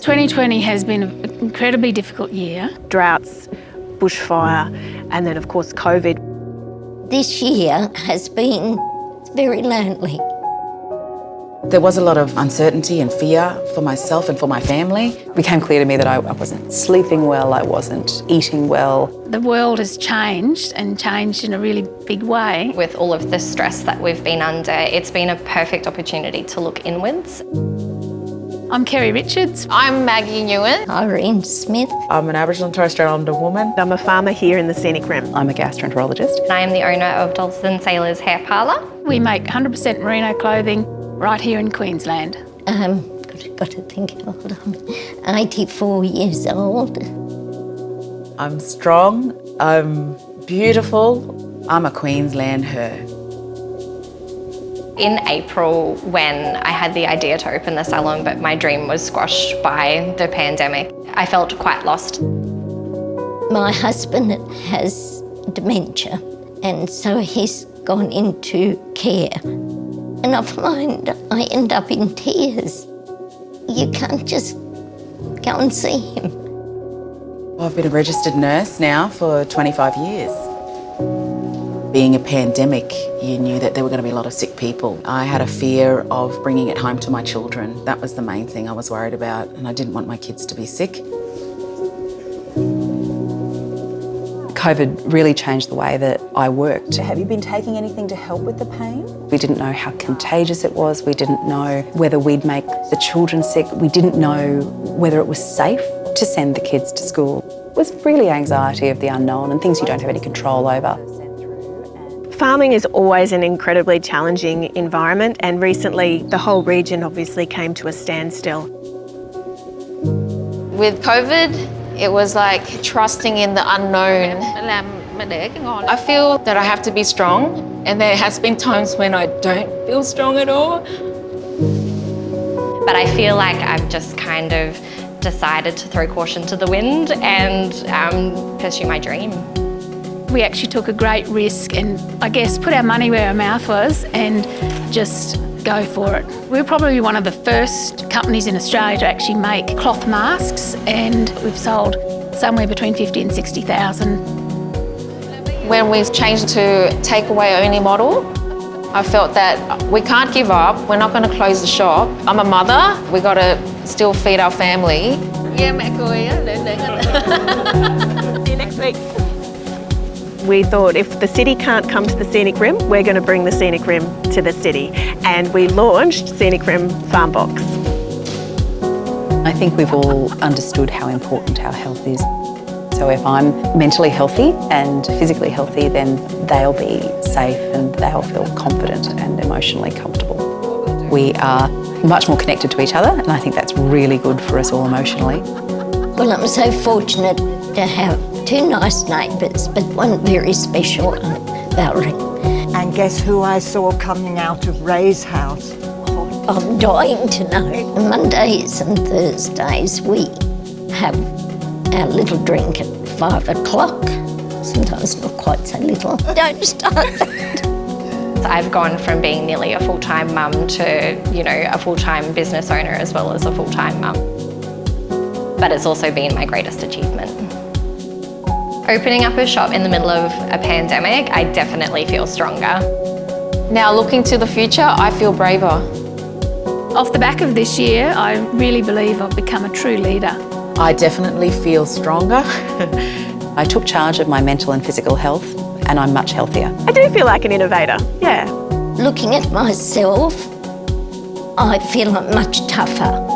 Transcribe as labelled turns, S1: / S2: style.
S1: 2020 has been an incredibly difficult year.
S2: Droughts, bushfire, and then of course COVID.
S3: This year has been very lonely.
S4: There was a lot of uncertainty and fear for myself and for my family.
S5: It became clear to me that I wasn't sleeping well, I wasn't eating well.
S1: The world has changed and changed in a really big way.
S6: With all of the stress that we've been under, it's been a perfect opportunity to look inwards.
S1: I'm Kerry Richards.
S7: I'm Maggie Nguyen.
S3: Irene Smith.
S4: I'm an Aboriginal and Torres Strait Islander woman.
S2: I'm a farmer here in the Scenic Rim.
S5: I'm a gastroenterologist.
S6: And I am the owner of Dolls and Sailors Hair Parlour.
S1: We make 100% merino clothing right here in Queensland.
S3: Got to think how old I'm 84 years old.
S4: I'm strong, I'm beautiful, I'm a Queenslandher.
S6: In April, when I had the idea to open the salon, but my dream was squashed by the pandemic, I felt quite lost.
S3: My husband has dementia, and so he's gone into care. And I find I end up in tears. You can't just go and see him.
S4: I've been a registered nurse now for 25 years. Being a pandemic, you knew that there were going to be a lot of sick people. I had a fear of bringing it home to my children. That was the main thing I was worried about, and I didn't want my kids to be sick.
S5: COVID really changed the way that I worked.
S8: Have you been taking anything to help with the pain?
S5: We didn't know how contagious it was. We didn't know whether we'd make the children sick. We didn't know whether it was safe to send the kids to school. It was really anxiety of the unknown and things you don't have any control over.
S2: Farming is always an incredibly challenging environment, and recently the whole region obviously came to a standstill.
S7: With COVID, it was like trusting in the unknown. I feel that I have to be strong, and there has been times when I don't feel strong at all.
S6: But I feel like I've just kind of decided to throw caution to the wind and pursue my dream.
S1: We actually took a great risk and I guess put our money where our mouth was and just go for it. We're probably one of the first companies in Australia to actually make cloth masks, and we've sold somewhere between 50 and 60,000.
S7: When we changed to takeaway only model, I felt that we can't give up. We're not going to close the shop. I'm a mother. We got to still feed our family.
S2: See you next week. We thought if the city can't come to the Scenic Rim, we're going to bring the Scenic Rim to the city. And we launched Scenic Rim Farm Box.
S5: I think we've all understood how important our health is. So if I'm mentally healthy and physically healthy, then they'll be safe and they'll feel confident and emotionally comfortable. We are much more connected to each other, and I think that's really good for us all emotionally.
S3: Well, I'm so fortunate to have two nice neighbours, but one very special one, Valerie.
S9: And guess who I saw coming out of Ray's house?
S3: I'm dying to know. Mondays and Thursdays we have our little drink at 5 o'clock. Sometimes not quite so little. Don't start that.
S6: I've gone from being nearly a full-time mum to, a full-time business owner as well as a full-time mum. But it's also been my greatest achievement. Opening up a shop in the middle of a pandemic, I definitely feel stronger.
S7: Now looking to the future, I feel braver.
S1: Off the back of this year, I really believe I've become a true leader.
S4: I definitely feel stronger.
S5: I took charge of my mental and physical health, and I'm much healthier.
S2: I do feel like an innovator, yeah.
S3: Looking at myself, I feel I'm much tougher.